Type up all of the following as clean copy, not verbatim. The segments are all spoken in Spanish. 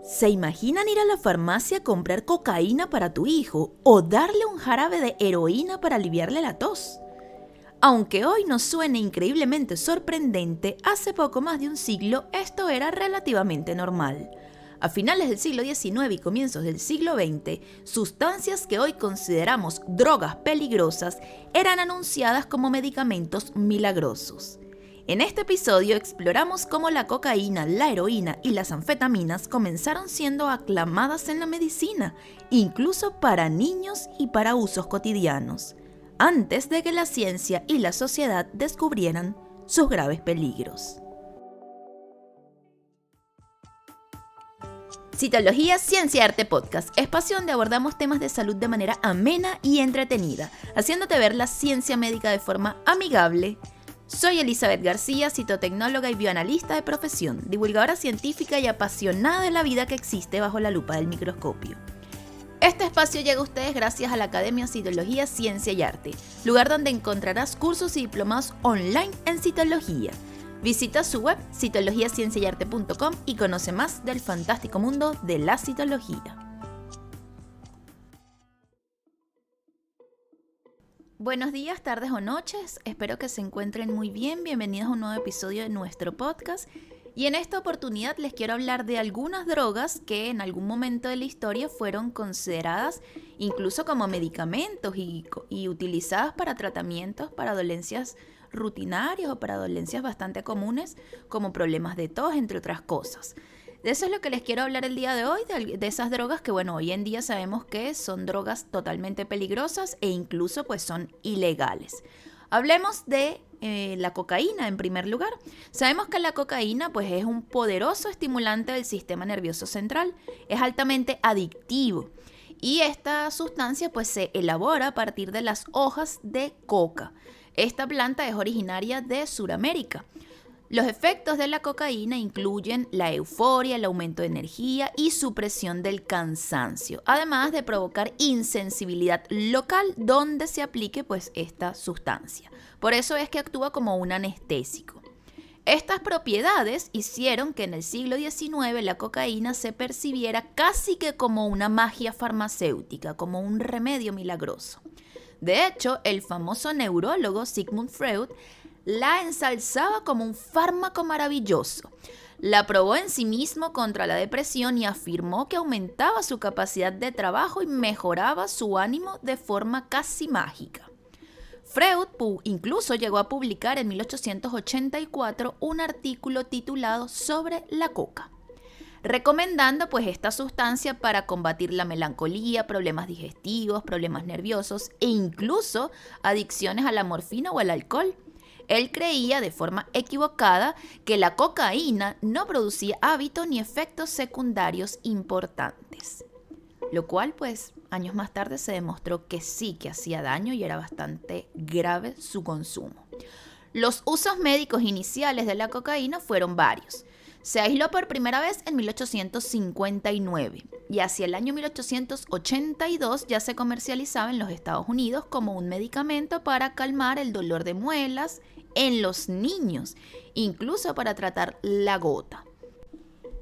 ¿Se imaginan ir a la farmacia a comprar cocaína para tu hijo o darle un jarabe de heroína para aliviarle la tos? Aunque hoy nos suene increíblemente sorprendente, hace poco más de un siglo esto era relativamente normal. A finales del siglo XIX y comienzos del siglo XX, sustancias que hoy consideramos drogas peligrosas eran anunciadas como medicamentos milagrosos. En este episodio exploramos cómo la cocaína, la heroína y las anfetaminas comenzaron siendo aclamadas en la medicina, incluso para niños y para usos cotidianos, antes de que la ciencia y la sociedad descubrieran sus graves peligros. Citología, Ciencia y Arte Podcast, espacio donde abordamos temas de salud de manera amena y entretenida, haciéndote ver la ciencia médica de forma amigable. Soy Elizabeth García, citotecnóloga y bioanalista de profesión, divulgadora científica y apasionada de la vida que existe bajo la lupa del microscopio. Este espacio llega a ustedes gracias a la Academia Citología, Ciencia y Arte, lugar donde encontrarás cursos y diplomados online en citología. Visita su web citologiacienciayarte.com y conoce más del fantástico mundo de la citología. Buenos días, tardes o noches, espero que se encuentren muy bien, bienvenidos a un nuevo episodio de nuestro podcast y en esta oportunidad les quiero hablar de algunas drogas que en algún momento de la historia fueron consideradas incluso como medicamentos y utilizadas para tratamientos para dolencias rutinarias o para dolencias bastante comunes como problemas de tos, entre otras cosas. De eso es lo que les quiero hablar el día de hoy, de esas drogas que, hoy en día sabemos que son drogas totalmente peligrosas e incluso pues son ilegales. Hablemos de la cocaína en primer lugar. Sabemos que la cocaína pues es un poderoso estimulante del sistema nervioso central, es altamente adictivo y esta sustancia pues se elabora a partir de las hojas de coca. Esta planta es originaria de Sudamérica. Los efectos de la cocaína incluyen la euforia, el aumento de energía y supresión del cansancio, además de provocar insensibilidad local donde se aplique pues esta sustancia. Por eso es que actúa como un anestésico. Estas propiedades hicieron que en el siglo XIX la cocaína se percibiera casi que como una magia farmacéutica, como un remedio milagroso. De hecho, el famoso neurólogo Sigmund Freud la ensalzaba como un fármaco maravilloso. La probó en sí mismo contra la depresión y afirmó que aumentaba su capacidad de trabajo y mejoraba su ánimo de forma casi mágica. Freud incluso llegó a publicar en 1884 un artículo titulado Sobre la coca, recomendando pues esta sustancia para combatir la melancolía, problemas digestivos, problemas nerviosos e incluso adicciones a la morfina o al alcohol. Él creía de forma equivocada que la cocaína no producía hábitos ni efectos secundarios importantes, lo cual pues años más tarde se demostró que sí que hacía daño y era bastante grave su consumo. Los usos médicos iniciales de la cocaína fueron varios. Se aisló por primera vez en 1859 y hacia el año 1882 ya se comercializaba en los Estados Unidos como un medicamento para calmar el dolor de muelas en los niños, incluso para tratar la gota.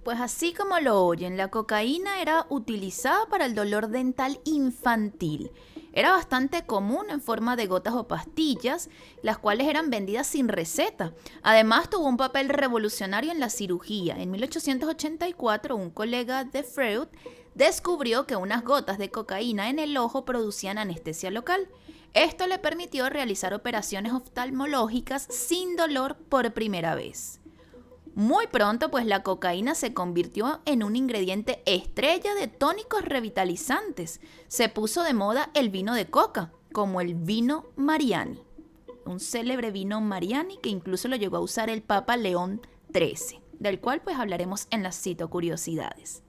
Pues así como lo oyen, la cocaína era utilizada para el dolor dental infantil. Era bastante común en forma de gotas o pastillas, las cuales eran vendidas sin receta. Además, tuvo un papel revolucionario en la cirugía. En 1884, un colega de Freud descubrió que unas gotas de cocaína en el ojo producían anestesia local. Esto le permitió realizar operaciones oftalmológicas sin dolor por primera vez. Muy pronto, pues la cocaína se convirtió en un ingrediente estrella de tónicos revitalizantes. Se puso de moda el vino de coca, como el vino Mariani, un célebre vino Mariani que incluso lo llegó a usar el Papa León XIII, del cual pues hablaremos en las citocuriosidades.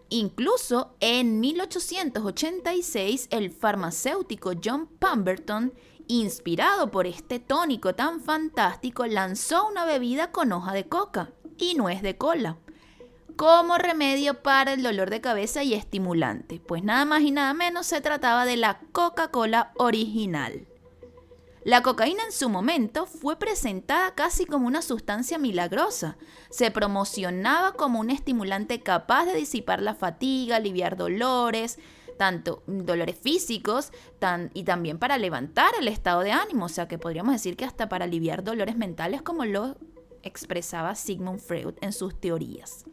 Incluso en 1886 el farmacéutico John Pemberton, inspirado por este tónico tan fantástico, lanzó una bebida con hoja de coca y nuez de cola como remedio para el dolor de cabeza y estimulante, pues nada más y nada menos se trataba de la Coca-Cola original. La cocaína en su momento fue presentada casi como una sustancia milagrosa. Se promocionaba como un estimulante capaz de disipar la fatiga, aliviar dolores, tanto dolores físicos y también para levantar el estado de ánimo. O sea que podríamos decir que hasta para aliviar dolores mentales, como lo expresaba Sigmund Freud en sus teorías.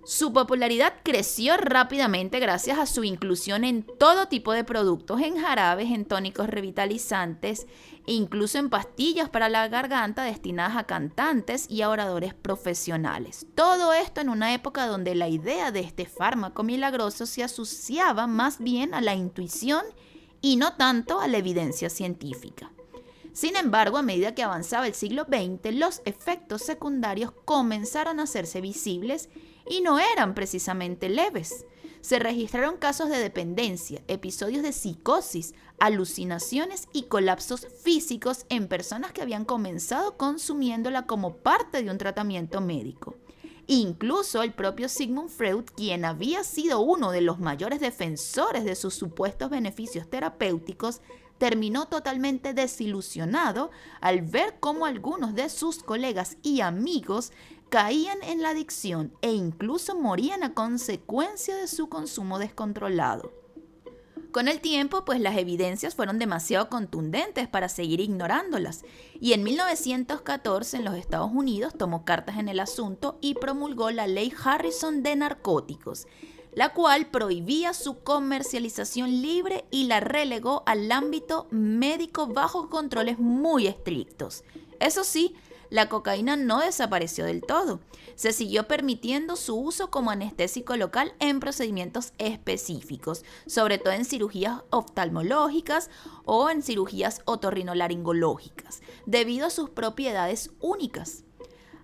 Su popularidad creció rápidamente gracias a su inclusión en todo tipo de productos, en jarabes, en tónicos revitalizantes e incluso en pastillas para la garganta destinadas a cantantes y a oradores profesionales. Todo esto en una época donde la idea de este fármaco milagroso se asociaba más bien a la intuición y no tanto a la evidencia científica. Sin embargo, a medida que avanzaba el siglo XX, los efectos secundarios comenzaron a hacerse visibles y no eran precisamente leves. Se registraron casos de dependencia, episodios de psicosis, alucinaciones y colapsos físicos en personas que habían comenzado consumiéndola como parte de un tratamiento médico. Incluso el propio Sigmund Freud, quien había sido uno de los mayores defensores de sus supuestos beneficios terapéuticos, terminó totalmente desilusionado al ver cómo algunos de sus colegas y amigos caían en la adicción e incluso morían a consecuencia de su consumo descontrolado. Con el tiempo, pues las evidencias fueron demasiado contundentes para seguir ignorándolas, y en 1914 en los Estados Unidos tomó cartas en el asunto y promulgó la Ley Harrison de narcóticos, la cual prohibía su comercialización libre y la relegó al ámbito médico bajo controles muy estrictos. Eso sí, la cocaína no desapareció del todo. Se siguió permitiendo su uso como anestésico local en procedimientos específicos, sobre todo en cirugías oftalmológicas o en cirugías otorrinolaringológicas, debido a sus propiedades únicas.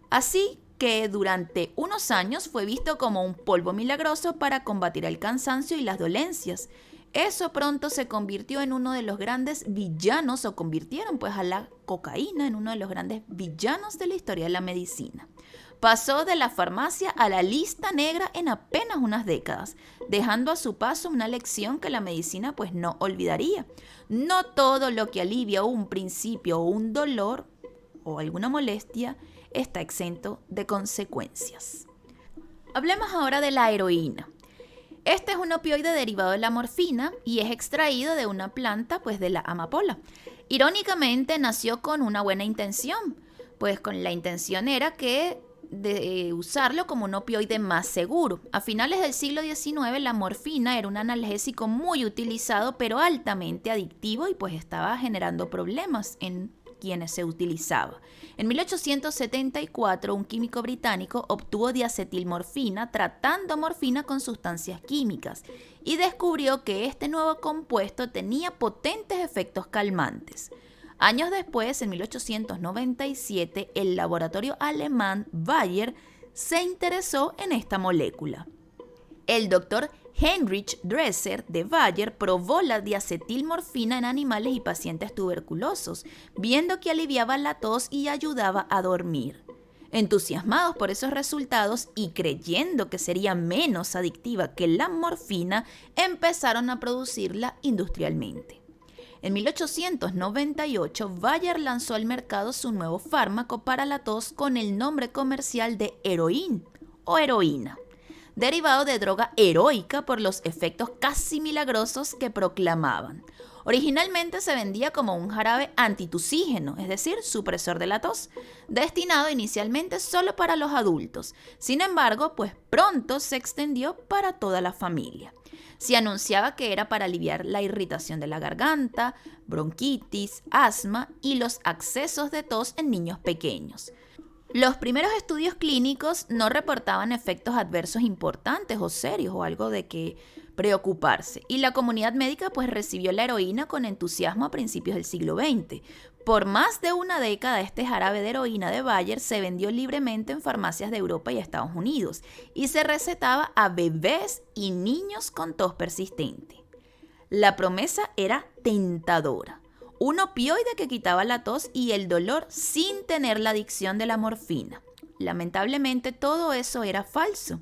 Así que durante unos años fue visto como un polvo milagroso para combatir el cansancio y las dolencias. Eso pronto se convirtió en uno de los grandes villanos, o convirtieron pues a la cocaína en uno de los grandes villanos de la historia de la medicina. Pasó de la farmacia a la lista negra en apenas unas décadas, dejando a su paso una lección que la medicina pues no olvidaría. No todo lo que alivia un principio o un dolor o alguna molestia está exento de consecuencias. Hablemos ahora de la heroína. Este es un opioide derivado de la morfina y es extraído de una planta, pues de la amapola. Irónicamente nació con una buena intención, pues con la intención era de usarlo como un opioide más seguro. A finales del siglo XIX la morfina era un analgésico muy utilizado pero altamente adictivo y pues estaba generando problemas en quienes se utilizaba. En 1874, un químico británico obtuvo diacetilmorfina tratando morfina con sustancias químicas y descubrió que este nuevo compuesto tenía potentes efectos calmantes. Años después, en 1897, el laboratorio alemán Bayer se interesó en esta molécula. El doctor Heinrich Dresser de Bayer probó la diacetilmorfina en animales y pacientes tuberculosos, viendo que aliviaba la tos y ayudaba a dormir. Entusiasmados por esos resultados y creyendo que sería menos adictiva que la morfina, empezaron a producirla industrialmente. En 1898, Bayer lanzó al mercado su nuevo fármaco para la tos con el nombre comercial de Heroin o heroína, derivado de droga heroica por los efectos casi milagrosos que proclamaban. Originalmente se vendía como un jarabe antitusígeno, es decir, supresor de la tos, destinado inicialmente solo para los adultos. Sin embargo, pues pronto se extendió para toda la familia. Se anunciaba que era para aliviar la irritación de la garganta, bronquitis, asma y los accesos de tos en niños pequeños. Los primeros estudios clínicos no reportaban efectos adversos importantes o serios o algo de que preocuparse, y la comunidad médica pues recibió la heroína con entusiasmo a principios del siglo XX. Por más de una década este jarabe de heroína de Bayer se vendió libremente en farmacias de Europa y Estados Unidos y se recetaba a bebés y niños con tos persistente. La promesa era tentadora. Un opioide que quitaba la tos y el dolor sin tener la adicción de la morfina. Lamentablemente todo eso era falso.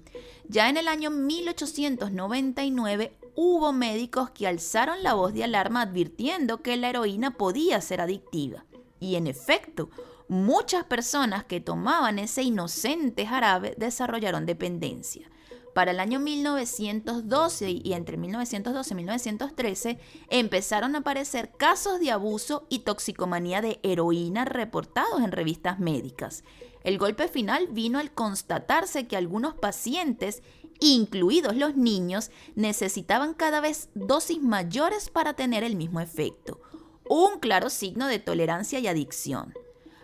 Ya en el año 1899, hubo médicos que alzaron la voz de alarma advirtiendo que la heroína podía ser adictiva. Y en efecto, muchas personas que tomaban ese inocente jarabe desarrollaron dependencia. Para el año 1912 y entre 1912 y 1913 empezaron a aparecer casos de abuso y toxicomanía de heroína reportados en revistas médicas. El golpe final vino al constatarse que algunos pacientes, incluidos los niños, necesitaban cada vez dosis mayores para tener el mismo efecto. Un claro signo de tolerancia y adicción.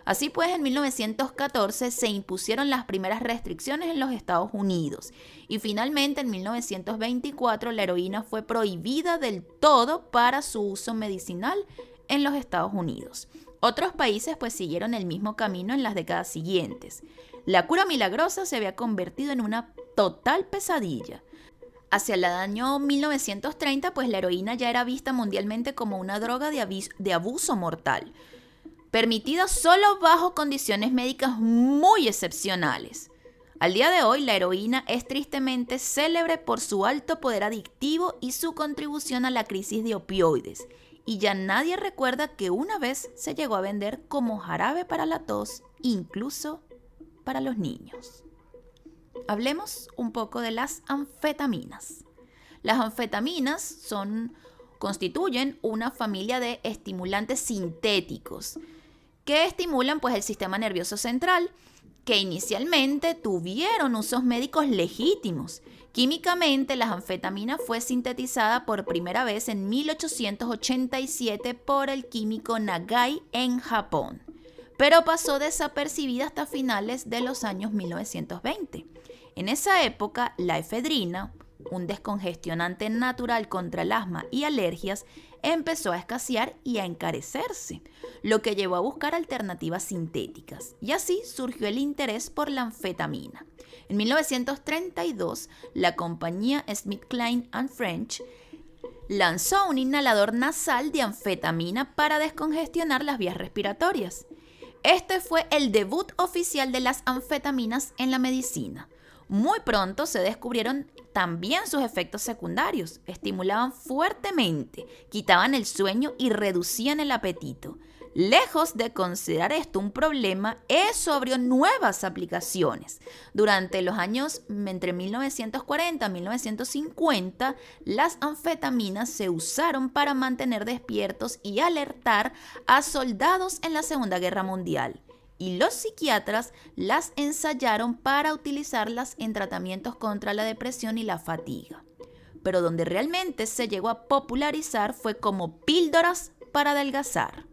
Así pues, en 1914 se impusieron las primeras restricciones en los Estados Unidos y finalmente en 1924 la heroína fue prohibida del todo para su uso medicinal en los Estados Unidos. Otros países pues siguieron el mismo camino en las décadas siguientes. La cura milagrosa se había convertido en una total pesadilla. Hacia el año 1930 pues la heroína ya era vista mundialmente como una droga de abuso mortal, permitida solo bajo condiciones médicas muy excepcionales. Al día de hoy, la heroína es tristemente célebre por su alto poder adictivo y su contribución a la crisis de opioides, y ya nadie recuerda que una vez se llegó a vender como jarabe para la tos, incluso para los niños. Hablemos un poco de las anfetaminas. Las anfetaminas constituyen una familia de estimulantes sintéticos que estimulan pues el sistema nervioso central, que inicialmente tuvieron usos médicos legítimos. Químicamente, las anfetaminas fue sintetizada por primera vez en 1887 por el químico Nagai en Japón, pero pasó desapercibida hasta finales de los años 1920. En esa época, la efedrina, un descongestionante natural contra el asma y alergias, empezó a escasear y a encarecerse, lo que llevó a buscar alternativas sintéticas. Y así surgió el interés por la anfetamina. En 1932, la compañía SmithKline & French lanzó un inhalador nasal de anfetamina para descongestionar las vías respiratorias. Este fue el debut oficial de las anfetaminas en la medicina. Muy pronto se descubrieron también sus efectos secundarios. Estimulaban fuertemente, quitaban el sueño y reducían el apetito. Lejos de considerar esto un problema, eso abrió nuevas aplicaciones. Durante los años entre 1940 y 1950, las anfetaminas se usaron para mantener despiertos y alertar a soldados en la Segunda Guerra Mundial. Y los psiquiatras las ensayaron para utilizarlas en tratamientos contra la depresión y la fatiga. Pero donde realmente se llegó a popularizar fue como píldoras para adelgazar.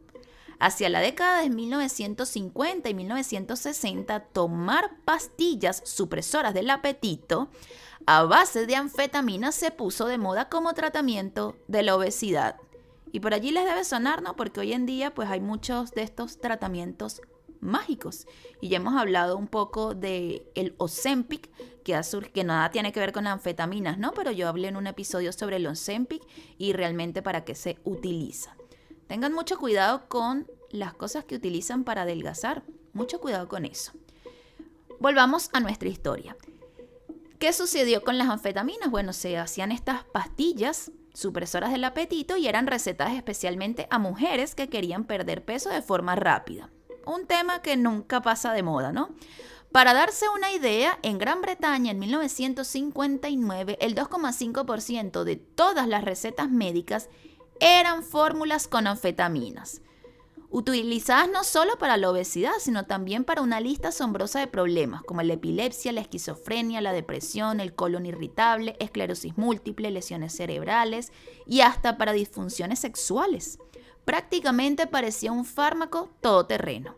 Hacia la década de 1950 y 1960, tomar pastillas supresoras del apetito a base de anfetaminas se puso de moda como tratamiento de la obesidad. Y por allí les debe sonar, ¿no? Porque hoy en día pues hay muchos de estos tratamientos mágicos. Y ya hemos hablado un poco del Ozempic, que nada tiene que ver con anfetaminas, ¿no? Pero yo hablé en un episodio sobre el Ozempic y realmente para qué se utiliza. Tengan mucho cuidado con las cosas que utilizan para adelgazar. Mucho cuidado con eso. Volvamos a nuestra historia. ¿Qué sucedió con las anfetaminas? Bueno, se hacían estas pastillas supresoras del apetito y eran recetadas especialmente a mujeres que querían perder peso de forma rápida. Un tema que nunca pasa de moda, ¿no? Para darse una idea, en Gran Bretaña en 1959 el 2,5% de todas las recetas médicas eran fórmulas con anfetaminas, utilizadas no solo para la obesidad, sino también para una lista asombrosa de problemas como la epilepsia, la esquizofrenia, la depresión, el colon irritable, esclerosis múltiple, lesiones cerebrales y hasta para disfunciones sexuales. Prácticamente parecía un fármaco todoterreno.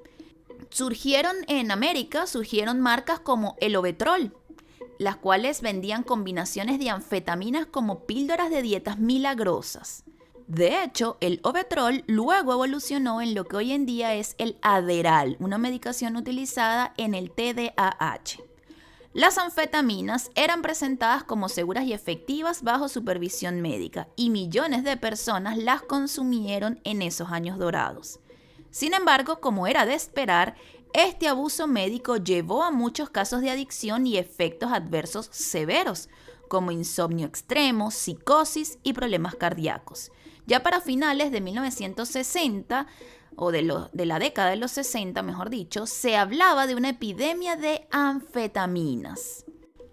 En América surgieron marcas como el Ovetrol, las cuales vendían combinaciones de anfetaminas como píldoras de dietas milagrosas. De hecho, el Ovetrol luego evolucionó en lo que hoy en día es el Adderall, una medicación utilizada en el TDAH. Las anfetaminas eran presentadas como seguras y efectivas bajo supervisión médica y millones de personas las consumieron en esos años dorados. Sin embargo, como era de esperar, este abuso médico llevó a muchos casos de adicción y efectos adversos severos, como insomnio extremo, psicosis y problemas cardíacos. Ya para finales de 1960, o de la década de los 60, mejor dicho, se hablaba de una epidemia de anfetaminas.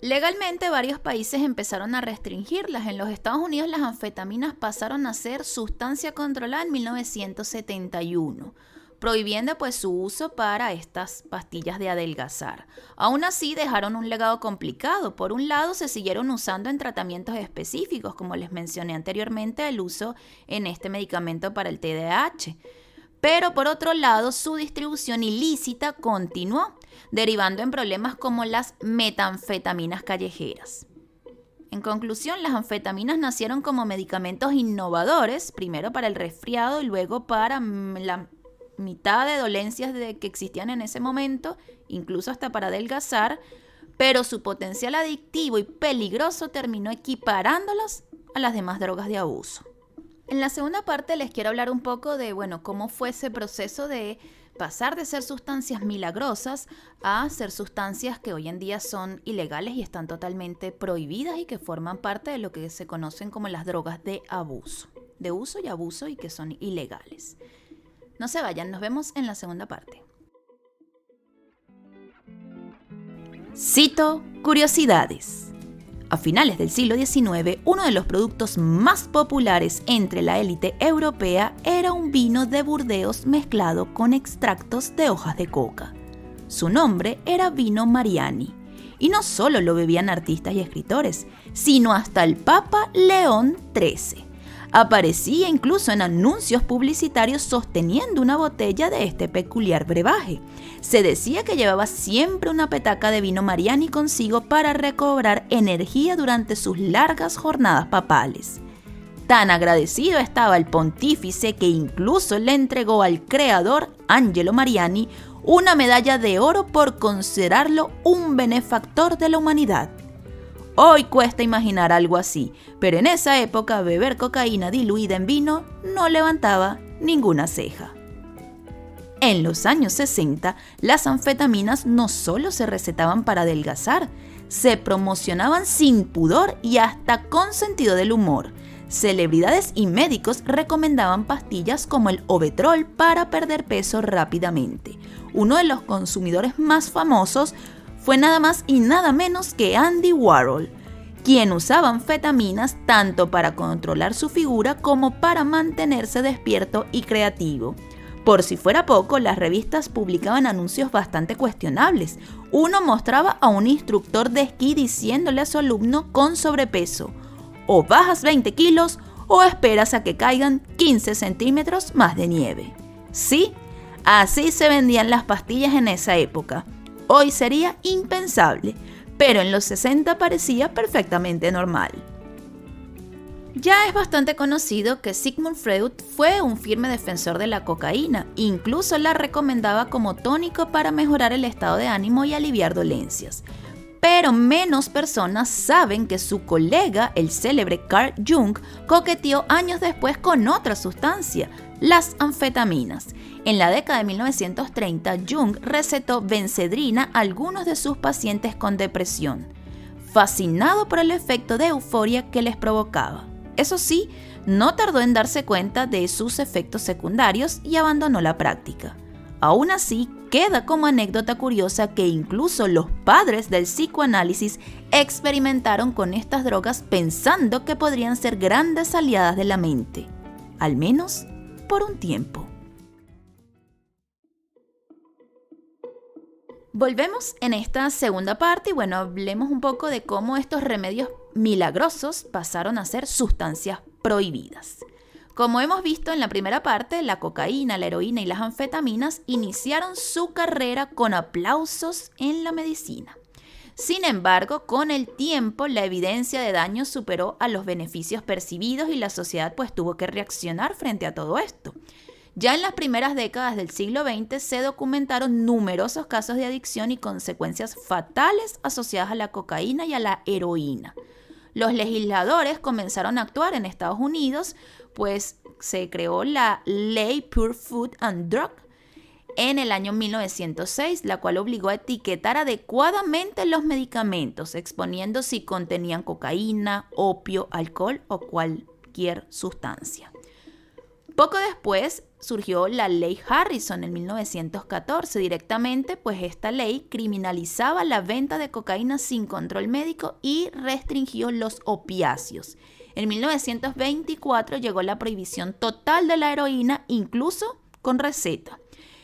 Legalmente, varios países empezaron a restringirlas. En los Estados Unidos, las anfetaminas pasaron a ser sustancia controlada en 1971. Prohibiendo pues su uso para estas pastillas de adelgazar. Aún así dejaron un legado complicado. Por un lado se siguieron usando en tratamientos específicos, como les mencioné anteriormente, el uso en este medicamento para el TDAH. Pero por otro lado su distribución ilícita continuó, derivando en problemas como las metanfetaminas callejeras. En conclusión, las anfetaminas nacieron como medicamentos innovadores, primero para el resfriado y luego para la mitad de dolencias que existían en ese momento, incluso hasta para adelgazar, pero su potencial adictivo y peligroso terminó equiparándolas a las demás drogas de abuso. En la segunda parte les quiero hablar un poco de, cómo fue ese proceso de pasar de ser sustancias milagrosas a ser sustancias que hoy en día son ilegales y están totalmente prohibidas y que forman parte de lo que se conocen como las drogas de abuso, de uso y abuso y que son ilegales. No se vayan, nos vemos en la segunda parte. Cito curiosidades. A finales del siglo XIX, uno de los productos más populares entre la élite europea era un vino de Burdeos mezclado con extractos de hojas de coca. Su nombre era vino Mariani, y no solo lo bebían artistas y escritores, sino hasta el Papa León XIII. Aparecía incluso en anuncios publicitarios sosteniendo una botella de este peculiar brebaje. Se decía que llevaba siempre una petaca de vino Mariani consigo para recobrar energía durante sus largas jornadas papales. Tan agradecido estaba el pontífice que incluso le entregó al creador, Angelo Mariani, una medalla de oro por considerarlo un benefactor de la humanidad. Hoy cuesta imaginar algo así, pero en esa época beber cocaína diluida en vino no levantaba ninguna ceja. En los años 60, las anfetaminas no solo se recetaban para adelgazar, se promocionaban sin pudor y hasta con sentido del humor. Celebridades y médicos recomendaban pastillas como el Ovetrol para perder peso rápidamente. Uno de los consumidores más famosos fue nada más y nada menos que Andy Warhol, quien usaba anfetaminas tanto para controlar su figura como para mantenerse despierto y creativo. Por si fuera poco, las revistas publicaban anuncios bastante cuestionables. Uno mostraba a un instructor de esquí diciéndole a su alumno con sobrepeso: o bajas 20 kilos o esperas a que caigan 15 centímetros más de nieve. Sí, así se vendían las pastillas en esa época. Hoy sería impensable, pero en los 60 parecía perfectamente normal. Ya es bastante conocido que Sigmund Freud fue un firme defensor de la cocaína, incluso la recomendaba como tónico para mejorar el estado de ánimo y aliviar dolencias. Pero menos personas saben que su colega, el célebre Carl Jung, coqueteó años después con otra sustancia, las anfetaminas. En la década de 1930, Jung recetó Benzedrina a algunos de sus pacientes con depresión, fascinado por el efecto de euforia que les provocaba. Eso sí, no tardó en darse cuenta de sus efectos secundarios y abandonó la práctica. Aún así, queda como anécdota curiosa que incluso los padres del psicoanálisis experimentaron con estas drogas pensando que podrían ser grandes aliadas de la mente, al menos por un tiempo. Volvemos en esta segunda parte y hablemos un poco de cómo estos remedios milagrosos pasaron a ser sustancias prohibidas. Como hemos visto en la primera parte, la cocaína, la heroína y las anfetaminas iniciaron su carrera con aplausos en la medicina. Sin embargo, con el tiempo, la evidencia de daño superó a los beneficios percibidos y la sociedad tuvo que reaccionar frente a todo esto. Ya en las primeras décadas del siglo XX se documentaron numerosos casos de adicción y consecuencias fatales asociadas a la cocaína y a la heroína. Los legisladores comenzaron a actuar en Estados Unidos, pues se creó la Ley Pure Food and Drug, en el año 1906, la cual obligó a etiquetar adecuadamente los medicamentos, exponiendo si contenían cocaína, opio, alcohol o cualquier sustancia. Poco después surgió la ley Harrison en 1914. Directamente, pues esta ley criminalizaba la venta de cocaína sin control médico y restringió los opiáceos. En 1924 llegó la prohibición total de la heroína, incluso con receta.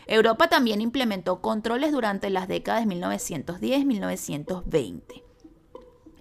Europa también implementó controles durante las décadas de 1910-1920.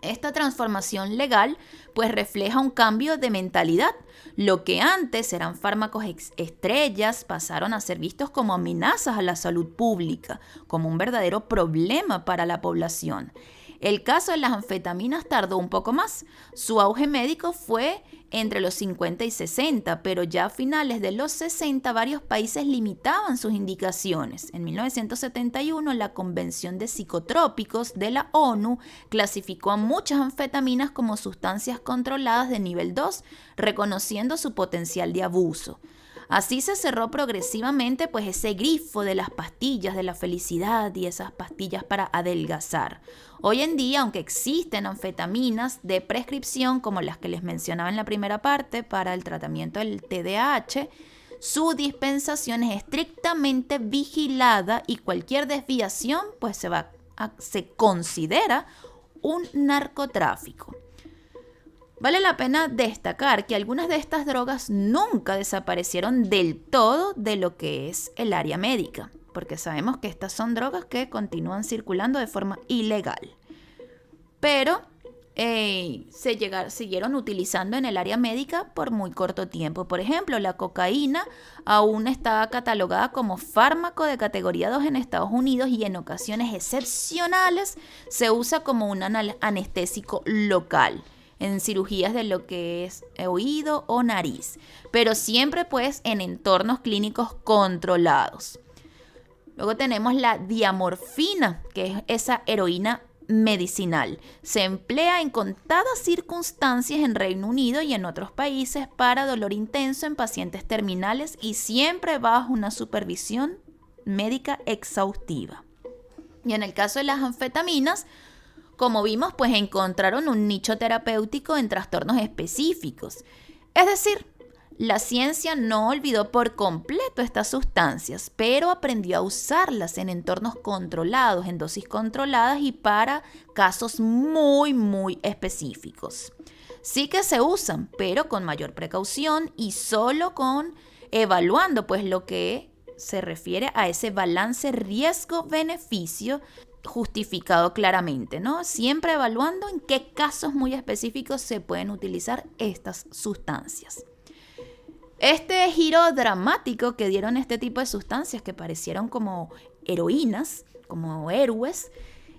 Esta transformación legal pues refleja un cambio de mentalidad. Lo que antes eran fármacos estrellas pasaron a ser vistos como amenazas a la salud pública, como un verdadero problema para la población. El caso de las anfetaminas tardó un poco más. Su auge médico fue entre los 50 y 60, pero ya a finales de los 60 varios países limitaban sus indicaciones. En 1971, la Convención de Psicotrópicos de la ONU clasificó a muchas anfetaminas como sustancias controladas de nivel 2, reconociendo su potencial de abuso. Así se cerró progresivamente pues ese grifo de las pastillas de la felicidad y esas pastillas para adelgazar. Hoy en día, aunque existen anfetaminas de prescripción como las que les mencionaba en la primera parte para el tratamiento del TDAH, su dispensación es estrictamente vigilada y cualquier desviación pues se considera un narcotráfico. Vale la pena destacar que algunas de estas drogas nunca desaparecieron del todo de lo que es el área médica, porque sabemos que estas son drogas que continúan circulando de forma ilegal. Pero siguieron utilizando en el área médica por muy corto tiempo. Por ejemplo, la cocaína aún está catalogada como fármaco de categoría 2 en Estados Unidos y en ocasiones excepcionales se usa como un anestésico local en cirugías de lo que es oído o nariz, pero siempre pues en entornos clínicos controlados. Luego tenemos la diamorfina, que es esa heroína medicinal. Se emplea en contadas circunstancias en Reino Unido y en otros países para dolor intenso en pacientes terminales y siempre bajo una supervisión médica exhaustiva. Y en el caso de las anfetaminas, como vimos, pues encontraron un nicho terapéutico en trastornos específicos. Es decir, la ciencia no olvidó por completo estas sustancias, pero aprendió a usarlas en entornos controlados, en dosis controladas y para casos muy, muy específicos. Sí que se usan, pero con mayor precaución y solo evaluando pues lo que se refiere a ese balance riesgo-beneficio justificado claramente, ¿no? Siempre evaluando en qué casos muy específicos se pueden utilizar estas sustancias. Este giro dramático que dieron este tipo de sustancias que parecieron como heroínas, como héroes,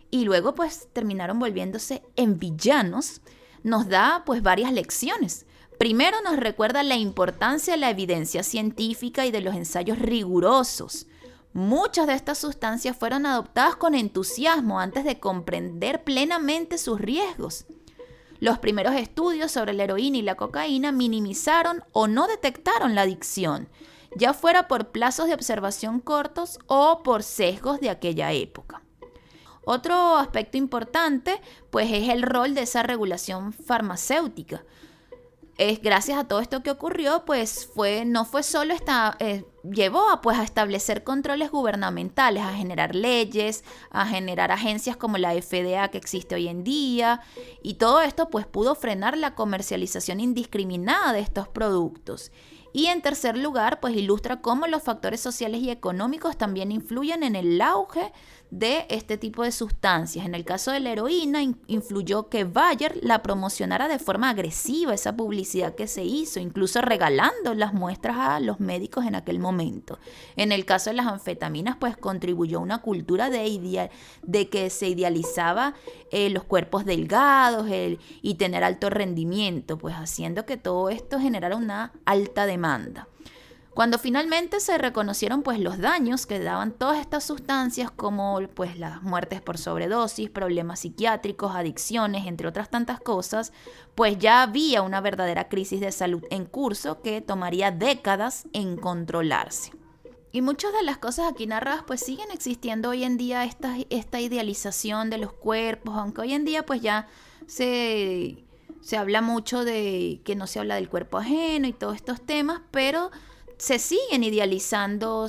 y luego pues terminaron volviéndose en villanos, nos da pues varias lecciones. Primero nos recuerda la importancia de la evidencia científica y de los ensayos rigurosos. Muchas de estas sustancias fueron adoptadas con entusiasmo antes de comprender plenamente sus riesgos. Los primeros estudios sobre la heroína y la cocaína minimizaron o no detectaron la adicción, ya fuera por plazos de observación cortos o por sesgos de aquella época. Otro aspecto importante, pues, es el rol de esa regulación farmacéutica. Gracias a todo esto que ocurrió, pues no fue solo llevó a establecer controles gubernamentales, a generar leyes, a generar agencias como la FDA que existe hoy en día, y todo esto pues pudo frenar la comercialización indiscriminada de estos productos. Y en tercer lugar, pues ilustra cómo los factores sociales y económicos también influyen en el auge de este tipo de sustancias. En el caso de la heroína, influyó que Bayer la promocionara de forma agresiva, esa publicidad que se hizo, incluso regalando las muestras a los médicos en aquel momento. En el caso de las anfetaminas, pues contribuyó a una cultura de que se idealizaba los cuerpos delgados y tener alto rendimiento, pues haciendo que todo esto generara una alta demanda. Cuando finalmente se reconocieron pues los daños que daban todas estas sustancias, como pues las muertes por sobredosis, problemas psiquiátricos, adicciones, entre otras tantas cosas, pues ya había una verdadera crisis de salud en curso que tomaría décadas en controlarse. Y muchas de las cosas aquí narradas pues siguen existiendo hoy en día, esta idealización de los cuerpos, aunque hoy en día pues ya se habla mucho de que no se habla del cuerpo ajeno y todos estos temas, pero se siguen idealizando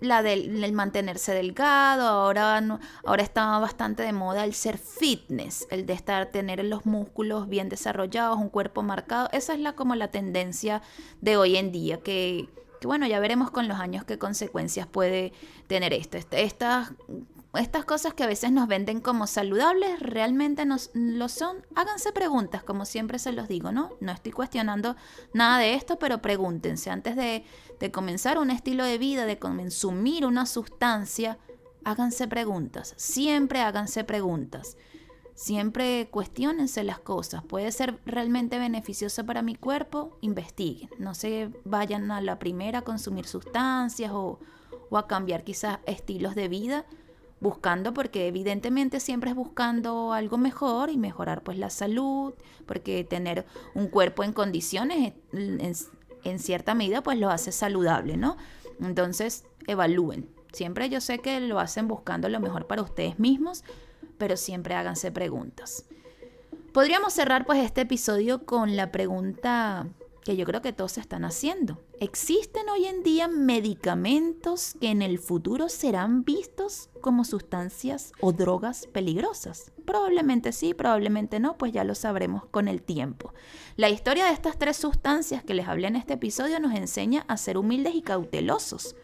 el mantenerse delgado. Ahora está bastante de moda el ser fitness, el de tener los músculos bien desarrollados, un cuerpo marcado. Esa es como la tendencia de hoy en día, que bueno, ya veremos con los años qué consecuencias puede tener esto. Estas cosas que a veces nos venden como saludables, ¿realmente lo son? Háganse preguntas, como siempre se los digo, ¿no? No estoy cuestionando nada de esto, pero pregúntense. Antes de comenzar un estilo de vida, de consumir una sustancia, háganse preguntas. Siempre háganse preguntas. Siempre cuestiónense las cosas. ¿Puede ser realmente beneficioso para mi cuerpo? Investiguen. No se vayan a la primera a consumir sustancias o a cambiar quizás estilos de vida, buscando, porque evidentemente siempre es buscando algo mejor y mejorar pues la salud, porque tener un cuerpo en condiciones en cierta medida pues lo hace saludable, ¿no? Entonces evalúen. Siempre yo sé que lo hacen buscando lo mejor para ustedes mismos, pero siempre háganse preguntas. Podríamos cerrar pues este episodio con la pregunta que yo creo que todos se están haciendo. ¿Existen hoy en día medicamentos que en el futuro serán vistos como sustancias o drogas peligrosas? Probablemente sí, probablemente no, pues ya lo sabremos con el tiempo. La historia de estas 3 sustancias que les hablé en este episodio nos enseña a ser humildes y cautelosos.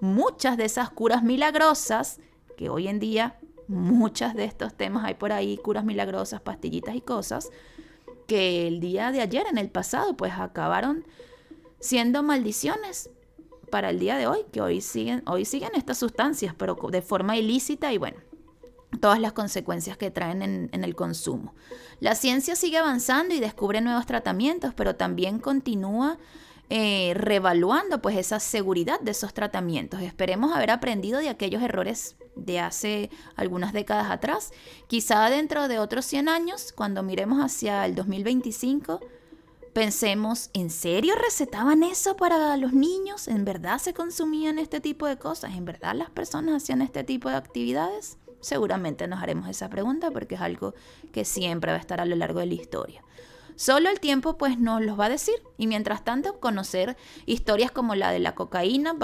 Muchas de esas curas milagrosas, que hoy en día muchas de estos temas hay por ahí, curas milagrosas, pastillitas y cosas, que el día de ayer, en el pasado, pues acabaron siendo maldiciones para el día de hoy, que hoy siguen estas sustancias, pero de forma ilícita y bueno, todas las consecuencias que traen en el consumo. La ciencia sigue avanzando y descubre nuevos tratamientos, pero también continúa reevaluando pues esa seguridad de esos tratamientos. Esperemos haber aprendido de aquellos errores de hace algunas décadas atrás. Quizá dentro de otros 100 años, cuando miremos hacia el 2025, pensemos, ¿en serio recetaban eso para los niños? ¿En verdad se consumían este tipo de cosas? ¿En verdad las personas hacían este tipo de actividades? Seguramente nos haremos esa pregunta porque es algo que siempre va a estar a lo largo de la historia. Solo el tiempo pues nos los va a decir, y mientras tanto conocer historias como la de la cocaína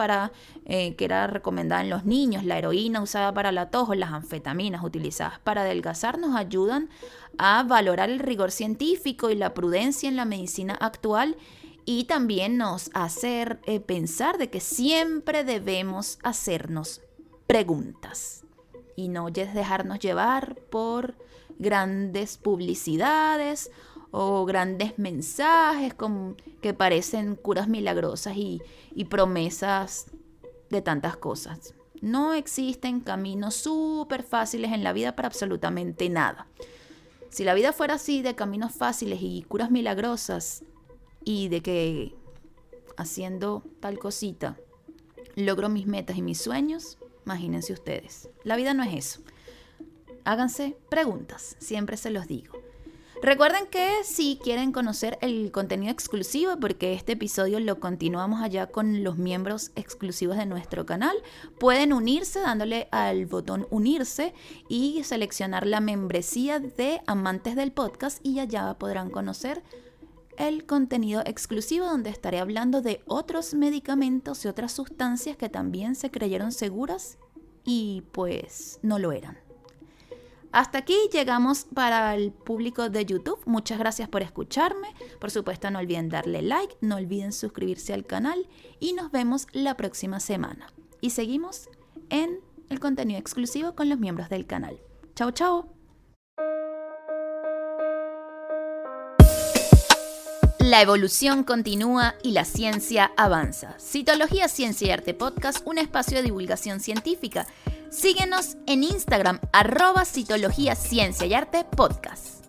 que era recomendada en los niños, la heroína usada para el tos, las anfetaminas utilizadas para adelgazar nos ayudan a valorar el rigor científico y la prudencia en la medicina actual, y también nos hace pensar de que siempre debemos hacernos preguntas y no dejarnos llevar por grandes publicidades o grandes mensajes que parecen curas milagrosas y promesas de tantas cosas. No existen caminos súper fáciles en la vida para absolutamente nada. Si la vida fuera así, de caminos fáciles y curas milagrosas, y de que haciendo tal cosita logro mis metas y mis sueños, imagínense ustedes. La vida no es eso. Háganse preguntas, siempre se los digo. Recuerden que si quieren conocer el contenido exclusivo, porque este episodio lo continuamos allá con los miembros exclusivos de nuestro canal, pueden unirse dándole al botón unirse y seleccionar la membresía de amantes del podcast, y allá podrán conocer el contenido exclusivo donde estaré hablando de otros medicamentos y otras sustancias que también se creyeron seguras y pues no lo eran. Hasta aquí llegamos para el público de YouTube. Muchas gracias por escucharme. Por supuesto, no olviden darle like, no olviden suscribirse al canal y nos vemos la próxima semana. Y seguimos en el contenido exclusivo con los miembros del canal. Chao, chao. La evolución continúa y la ciencia avanza. Citología, Ciencia y Arte Podcast, un espacio de divulgación científica. Síguenos en Instagram, @Citología, Ciencia y Arte Podcast.